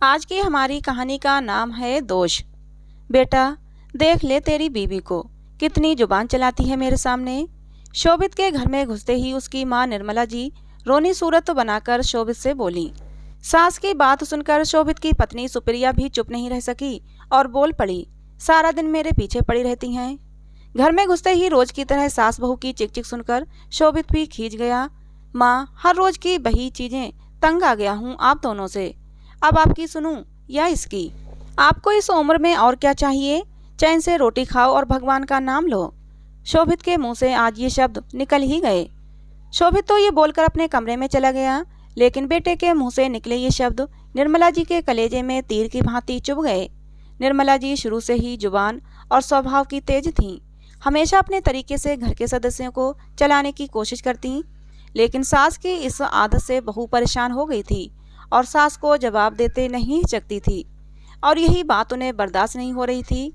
आज की हमारी कहानी का नाम है दोष। बेटा, देख ले तेरी बीवी को, कितनी जुबान चलाती है मेरे सामने। शोभित के घर में घुसते ही उसकी माँ निर्मला जी रोनी सूरत बनाकर शोभित से बोली। सास की बात सुनकर शोभित की पत्नी सुप्रिया भी चुप नहीं रह सकी और बोल पड़ी, सारा दिन मेरे पीछे पड़ी रहती हैं। घर में घुसते ही रोज की तरह सास बहू की चिक चिक सुनकर शोभित भी खींच गया। माँ, हर रोज की बही चीजें तंग आ गया हूँ आप दोनों से। अब आपकी सुनूं या इसकी? आपको इस उम्र में और क्या चाहिए? चैन से रोटी खाओ और भगवान का नाम लो। शोभित के मुंह से आज ये शब्द निकल ही गए। शोभित तो ये बोलकर अपने कमरे में चला गया, लेकिन बेटे के मुंह से निकले ये शब्द निर्मला जी के कलेजे में तीर की भांति चुभ गए। निर्मला जी शुरू से ही जुबान और स्वभाव की तेज थीं। हमेशा अपने तरीके से घर के सदस्यों को चलाने की कोशिश करती, लेकिन सास की इस आदत से बहू परेशान हो गई थी और सास को जवाब देते नहीं हिचकती थी, और यही बात उन्हें बर्दाश्त नहीं हो रही थी।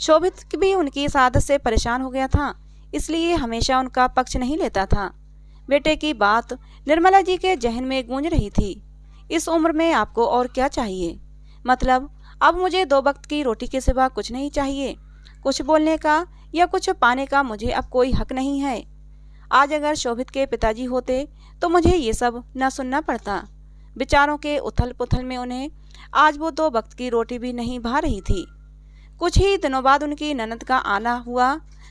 शोभित भी उनकी इस आदत से परेशान हो गया था, इसलिए हमेशा उनका पक्ष नहीं लेता था। बेटे की बात निर्मला जी के जहन में गूंज रही थी। इस उम्र में आपको और क्या चाहिए? मतलब अब मुझे 2 वक्त की रोटी के सिवा कुछ नहीं चाहिए। कुछ बोलने का या कुछ पाने का मुझे अब कोई हक नहीं है। आज अगर शोभित के पिताजी होते तो मुझे ये सब न सुनना पड़ता। विचारों के उथल पुथल में उन्हें आज वो 2 वक्त की रोटी भी नहीं भा रही थी। कुछ ही दिनों बाद उनकी ननद का आना हुआ।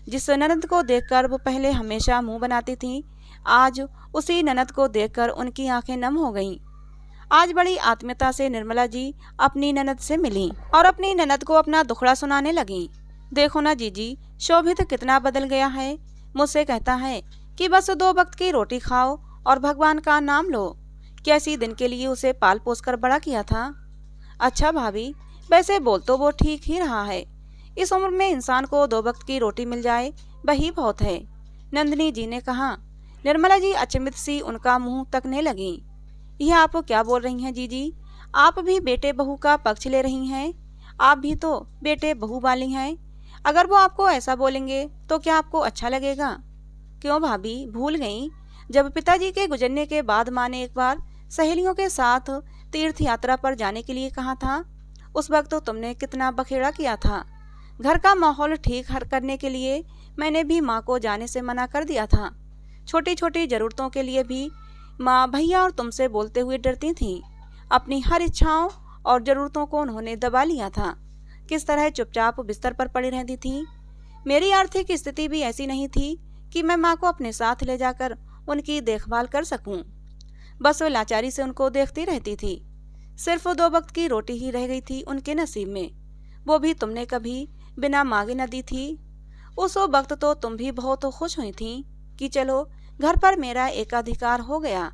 जिस ननद को देखकर वो पहले हमेशा मुंह बनाती थीं, आज उसी ननद को देखकर उनकी आंखें नम हो गईं। आज बड़ी आत्मीयता से निर्मला जी अपनी ननद से मिली और अपनी ननद को अपना दुखड़ा सुनाने लगीं। देखो ना जीजी, शोभित कितना बदल गया है। मुझसे कहता है कि बस 2 वक्त की रोटी खाओ और भगवान का नाम लो। कैसी दिन के लिए उसे पाल पोस कर बड़ा किया था। अच्छा भाभी, वैसे बोल तो वो ठीक ही रहा है। इस उम्र में इंसान को 2 वक्त की रोटी मिल जाए वही बहुत है, नंदिनी जी ने कहा। निर्मला जी अचंभित सी उनका मुंह तकने लगी। यह आप क्या बोल रही हैं जीजी? आप भी बेटे बहू का पक्ष ले रही हैं। आप भी तो बेटे बहू वाली हैं। अगर वो आपको ऐसा बोलेंगे तो क्या आपको अच्छा लगेगा? क्यों भाभी, भूल गई जब पिताजी के गुजरने के बाद माँ ने एक बार सहेलियों के साथ तीर्थ यात्रा पर जाने के लिए कहा था? उस वक्त तो तुमने कितना बखेड़ा किया था। घर का माहौल ठीक हर करने के लिए मैंने भी माँ को जाने से मना कर दिया था। छोटी छोटी जरूरतों के लिए भी माँ भैया और तुमसे बोलते हुए डरती थीं। अपनी हर इच्छाओं और जरूरतों को उन्होंने दबा लिया था। किस तरह चुपचाप बिस्तर पर पड़ी रहती थी। मेरी आर्थिक स्थिति भी ऐसी नहीं थी कि मैं माँ को अपने साथ ले जाकर उनकी देखभाल कर सकूं। बस लाचारी से उनको देखती रहती थी। सिर्फ 2 वक्त की रोटी ही रह गई थी उनके नसीब में, वो भी तुमने कभी बिना मांगे न दी थी। उस वक्त तो तुम भी बहुत खुश हुई थी कि चलो घर पर मेरा एकाधिकार हो गया।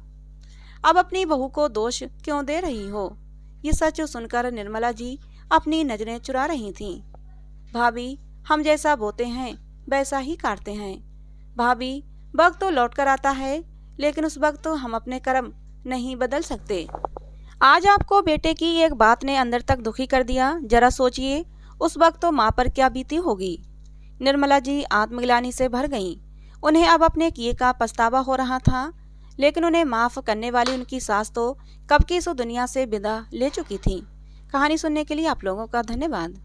अब अपनी बहू को दोष क्यों दे रही हो? ये सच सुनकर निर्मला जी अपनी नजरें चुरा रही थीं। भाभी, हम जैसा बोते हैं वैसा ही काटते हैं। भाभी, वक्त तो लौट कर आता है, लेकिन उस वक्त तो हम अपने कर्म नहीं बदल सकते। आज आपको बेटे की एक बात ने अंदर तक दुखी कर दिया। जरा सोचिए उस वक्त तो माँ पर क्या बीती होगी। निर्मला जी आत्मग्लानि से भर गईं। उन्हें अब अपने किए का पछतावा हो रहा था, लेकिन उन्हें माफ करने वाली उनकी सास तो कब की इस दुनिया से विदा ले चुकी थी। कहानी सुनने के लिए आप लोगों का धन्यवाद।